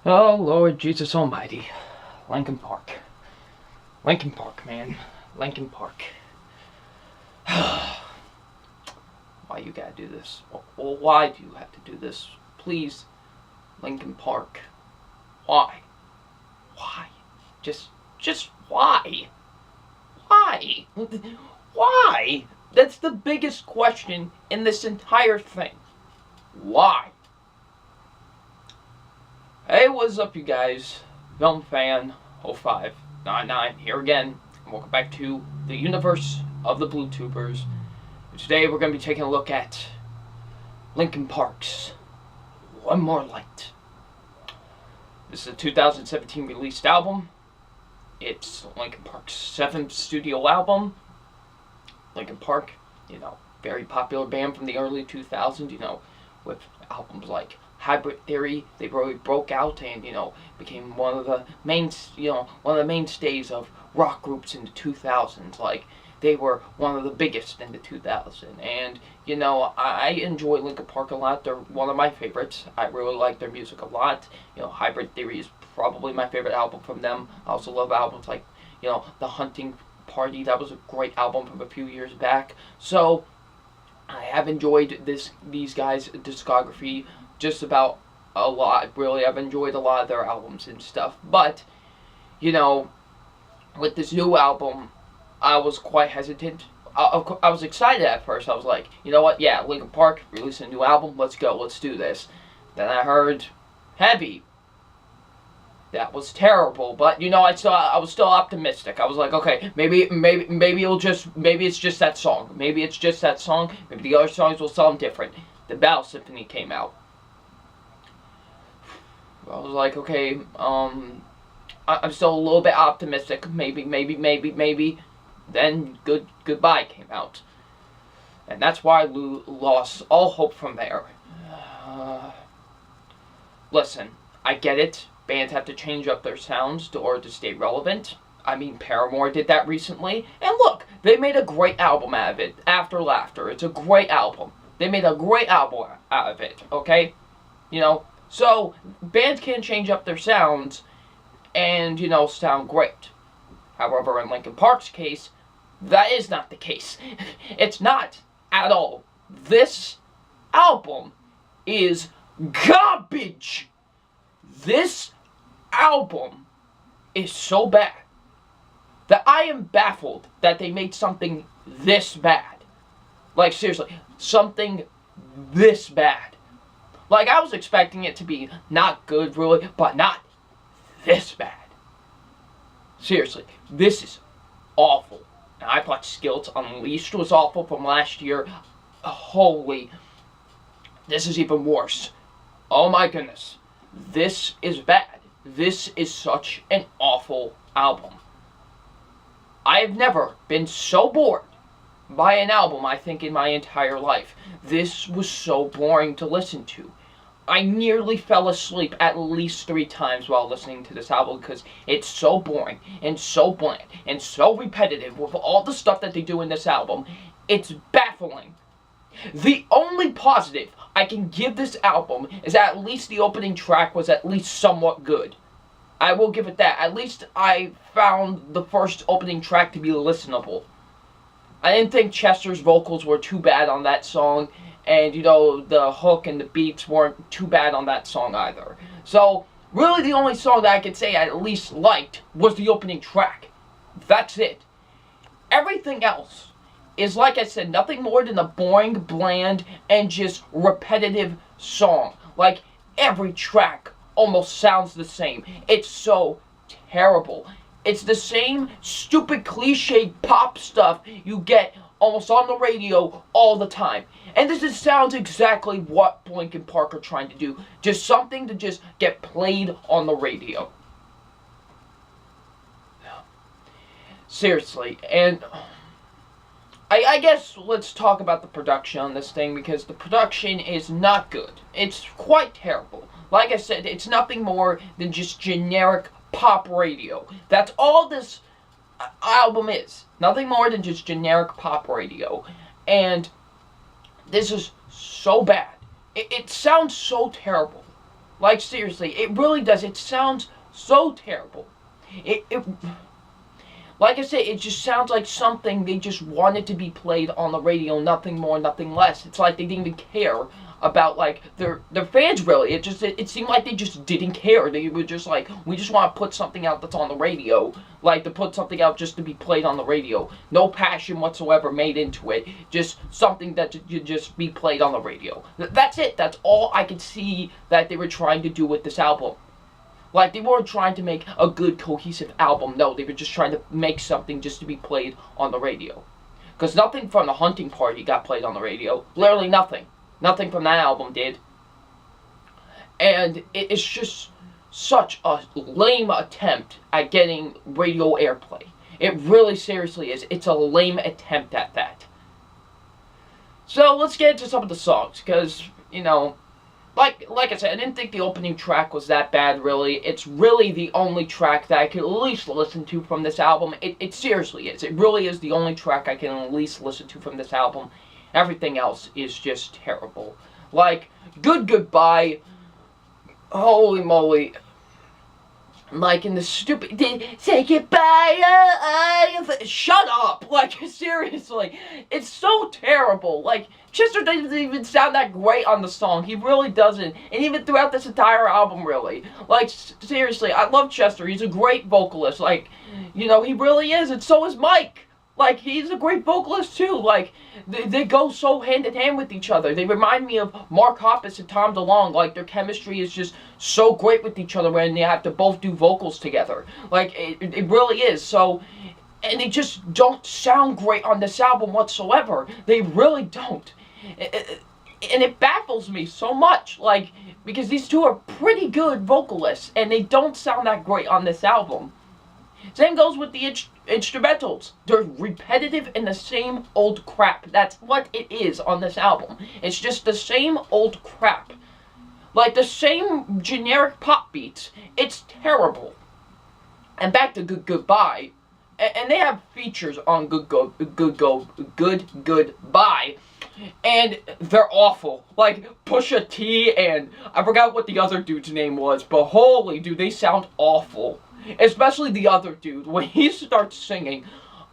Oh, Lord Jesus Almighty. Linkin Park. Linkin Park, man. Linkin Park. Why you gotta do this? Well, why do you have to do this? Please, Linkin Park. Why? Why? Just why? Why? Why? That's the biggest question in this entire thing. Why? Hey, what's up, you guys? FilmFan0599 here again. Welcome back to the universe of the Blue Tubers. Today we're going to be taking a look at Linkin Park's One More Light. This is a 2017 released album. It's Linkin Park's 7th studio album. Linkin Park, very popular band from the early 2000s, with albums like Hybrid Theory. They really broke out and, became one of the mainstays of rock groups in the 2000s. Like, they were one of the biggest in the 2000s. And, I enjoy Linkin Park a lot. They're one of my favorites. I really like their music a lot. Hybrid Theory is probably my favorite album from them. I also love albums like, The Hunting Party. That was a great album from a few years back. So I have enjoyed these guys' discography just about a lot. Really, I've enjoyed a lot of their albums and stuff. But, with this new album, I was quite hesitant. I was excited at first. I was like, you know what? Yeah, Linkin Park releasing a new album. Let's go. Let's do this. Then I heard Heavy. That was terrible, but I was still optimistic. I was like, okay, maybe it's just that song. Maybe it's just that song. Maybe the other songs will sound different. The Battle Symphony came out. I was like, okay, I'm still a little bit optimistic. Maybe. Then Goodbye came out, and that's why I lost all hope from there. Listen, I get it. Bands have to change up their sounds in order to stay relevant. I mean, Paramore did that recently. And look, they made a great album out of it. After Laughter. It's a great album. They made a great album out of it, okay? So, bands can change up their sounds and, sound great. However, in Linkin Park's case, that is not the case. It's not at all. This album is garbage. This album is so bad that I am baffled that they made something this bad. Like, seriously, something this bad. Like, I was expecting it to be not good, really, but not this bad. Seriously, this is awful. And I thought Skills Unleashed was awful from last year. Holy, this is even worse. Oh my goodness. This is bad. This is such an awful album. I have never been so bored by an album, I think, in my entire life. This was so boring to listen to. I nearly fell asleep at least 3 times while listening to this album because it's so boring and so bland and so repetitive with all the stuff that they do in this album. It's baffling. The only positive I can give this album is that at least the opening track was at least somewhat good. I will give it that. At least I found the first opening track to be listenable. I didn't think Chester's vocals were too bad on that song, and the hook and the beats weren't too bad on that song either. So, really the only song that I could say I at least liked was the opening track. That's it. Everything else is, like I said, nothing more than a boring, bland, and just repetitive song. Like, every track almost sounds the same. It's so terrible. It's the same stupid cliche pop stuff you get almost on the radio all the time. And this sounds exactly what Linkin Park are trying to do. Just something to just get played on the radio. Seriously, and I guess let's talk about the production on this thing, because the production is not good. It's quite terrible. Like I said, it's nothing more than just generic pop radio. That's all this album is. Nothing more than just generic pop radio. And this is so bad. It sounds so terrible. Like, seriously, it really does. It sounds so terrible. It like I said, it just sounds like something they just wanted to be played on the radio, nothing more, nothing less. It's like they didn't even care about, like, their fans, really. It seemed like they just didn't care. They were just like, we just want to put something out that's on the radio. Like, to put something out just to be played on the radio. No passion whatsoever made into it. Just something that should just be played on the radio. That's it. That's all I could see that they were trying to do with this album. Like, they weren't trying to make a good, cohesive album. No, they were just trying to make something just to be played on the radio. Because nothing from the Hunting Party got played on the radio. Literally nothing. Nothing from that album did. And it's just such a lame attempt at getting radio airplay. It really seriously is. It's a lame attempt at that. So, let's get into some of the songs. Because, you know, like I said, I didn't think the opening track was that bad, really. It's really the only track that I can at least listen to from this album. It seriously is. It really is the only track I can at least listen to from this album. Everything else is just terrible. Like, Goodbye. Holy moly. Like, in the stupid, say goodbye, shut up, like, seriously, it's so terrible. Like, Chester doesn't even sound that great on the song, he really doesn't, and even throughout this entire album, really. Like, seriously, I love Chester, he's a great vocalist, like, you know, he really is, and so is Mike. Like, he's a great vocalist, too. Like, they go so hand-in-hand with each other. They remind me of Mark Hoppus and Tom DeLonge. Like, their chemistry is just so great with each other when they have to both do vocals together. Like, it really is. So, and they just don't sound great on this album whatsoever. They really don't. And it baffles me so much. Like, because these two are pretty good vocalists, and they don't sound that great on this album. Same goes with the instrumentals. They're repetitive and the same old crap. That's what it is on this album. It's just the same old crap. Like the same generic pop beats. It's terrible. And back to Goodbye. And they have features on Goodbye. And they're awful. Like Pusha T and I forgot what the other dude's name was. But holy dude, they sound awful. Especially the other dude, when he starts singing,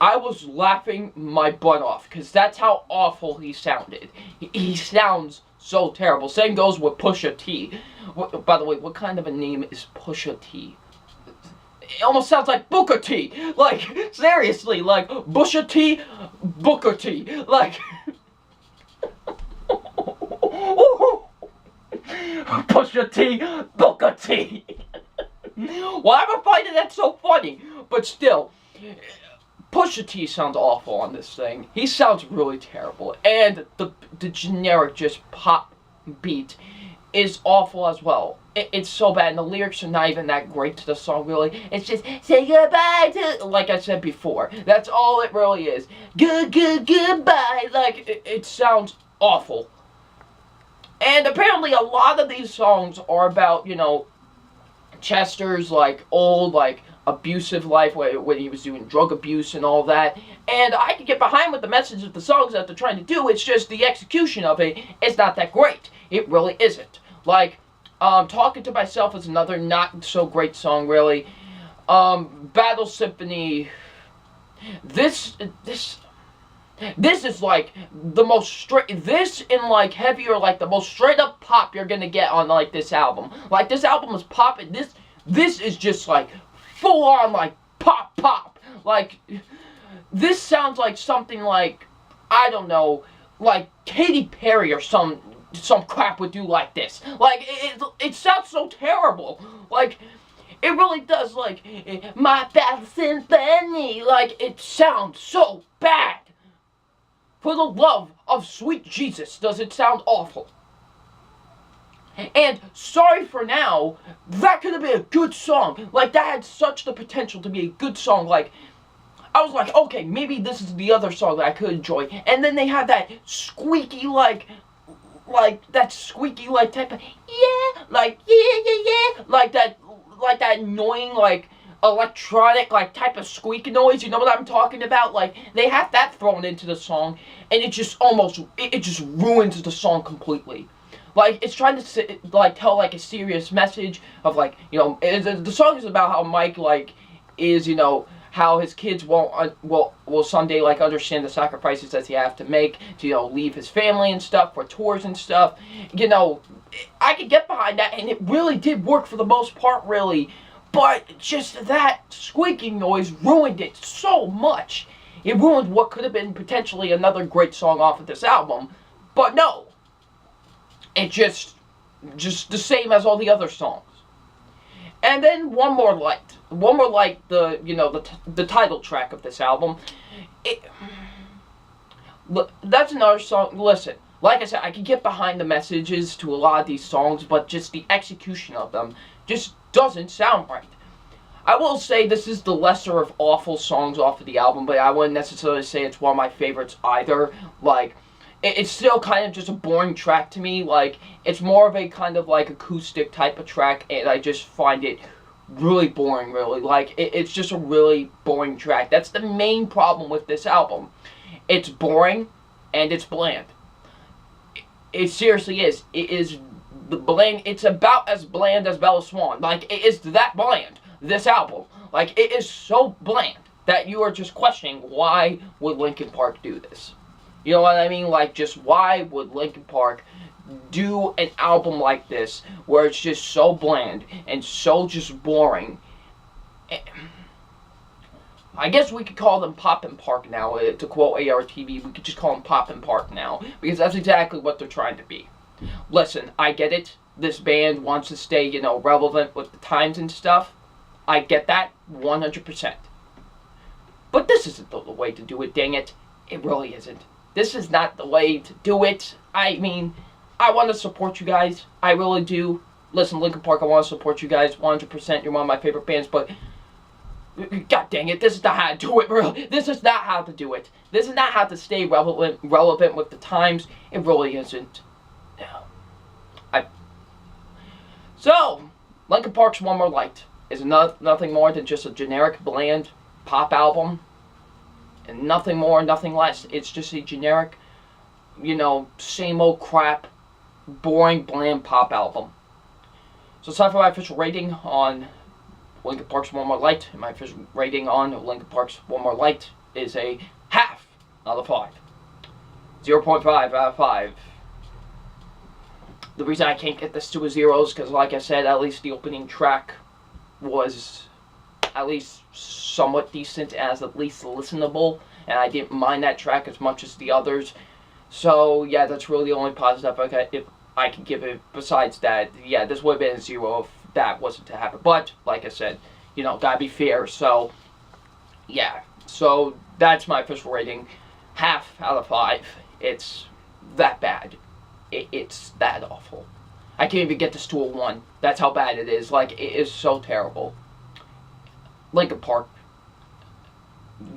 I was laughing my butt off, because that's how awful he sounded. He sounds so terrible. Same goes with Pusha T. By the way, what kind of a name is Pusha T? It almost sounds like Booker T. Like, seriously, like, Pusha T, Booker T. Like, Pusha T, Booker T. Why am I finding that so funny? But still, Pusha T sounds awful on this thing. He sounds really terrible. And the generic just pop beat is awful as well. It's so bad. And the lyrics are not even that great to the song, really. It's just, say goodbye to, like I said before. That's all it really is. Goodbye. Like, it sounds awful. And apparently a lot of these songs are about, you know, Chester's, like, old, like, abusive life when he was doing drug abuse and all that. And I can get behind with the message of the songs that they're trying to do. It's just the execution of it is not that great. It really isn't. Like, Talking to Myself is another not so great song, really. Battle Symphony. This is like the most straight, this and like heavier, like the most straight up pop you're gonna get on like this album. Like this album is popping, this is just like full on like pop. Like this sounds like something like, I don't know, like Katy Perry or some crap would do like this. Like it sounds so terrible. Like it really does, like my Battle Symphony, like it sounds so bad. For the love of sweet Jesus, does it sound awful? And Sorry for Now, that could have been a good song. Like, that had such the potential to be a good song. Like, I was like, okay, maybe this is the other song that I could enjoy. And then they had that squeaky, like that squeaky, like, type of, yeah, like, yeah, like that annoying, like, electronic, like, type of squeaky noise, you know what I'm talking about? Like, they have that thrown into the song, and it just ruins the song completely. Like, it's trying to, like, tell, like, a serious message of, like, you know, the song is about how Mike, like, is, you know, how his kids won't, will someday, like, understand the sacrifices that he have to make to, you know, leave his family and stuff for tours and stuff. You know, I could get behind that, and it really did work for the most part, really. But just that squeaking noise ruined it so much. It ruined what could have been potentially another great song off of this album. But no. It just the same as all the other songs. And then One More Light, the, you know, the title track of this album. That's another song. Listen, like I said, I can get behind the messages to a lot of these songs, but just the execution of them just doesn't sound right. I will say this is the lesser of awful songs off of the album, but I wouldn't necessarily say it's one of my favorites either. Like, it's still kind of just a boring track to me. Like, it's more of a kind of like acoustic type of track, and I just find it really boring, really. Like, it's just a really boring track. That's the main problem with this album. It's boring, and it's bland. It seriously is. It is bland. It's about as bland as Bella Swan. Like, it is that bland, this album. Like, it is so bland that you are just questioning, why would Linkin Park do this? You know what I mean? Like, just why would Linkin Park do an album like this where it's just so bland and so just boring? I guess we could call them Poppin' Park now. To quote ARTV, we could just call them Poppin' Park now, because that's exactly what they're trying to be. Listen, I get it. This band wants to stay, you know, relevant with the times and stuff. I get that 100%. But this isn't the way to do it, dang it. It really isn't. This is not the way to do it. I mean, I want to support you guys. I really do. Listen, Linkin Park, I want to support you guys 100%. You're one of my favorite bands, but god dang it, this is not how to do it, really. This is not how to do it. This is not how to stay relevant with the times. It really isn't. So, Linkin Park's One More Light is nothing more than just a generic, bland pop album. And nothing more, nothing less. It's just a generic, you know, same old crap, boring, bland pop album. So it's time for my official rating on Linkin Park's One More Light. And my official rating on Linkin Park's One More Light is a half out of 5. 0.5 out of 5. The reason I can't get this to a 0 is because, like I said, at least the opening track was at least somewhat decent, as at least listenable, and I didn't mind that track as much as the others. So yeah, that's really the only positive if I can give it. Besides that, yeah, this would have been a 0 if that wasn't to happen. But like I said, you know, gotta be fair. So yeah, so that's my official rating, half out of 5. It's that bad. It's that awful. I can't even get this to a 1. That's how bad it is. Like, it is so terrible. Linkin Park,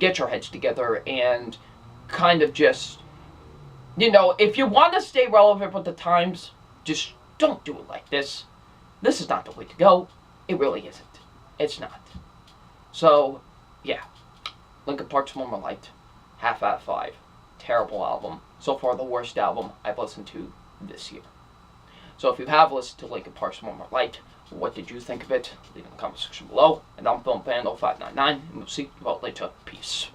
get your heads together and kind of just, you know, if you want to stay relevant with the times, just don't do it like this. This is not the way to go. It really isn't. It's not. So, yeah. Linkin Park's One More Light, half out of 5. Terrible album. So far, the worst album I've listened to this year. So if you have listened to Linkin Park's One More Light, what did you think of it? Leave in the comment section below. And I'm FilmFan0599, and we'll see you all later. Peace.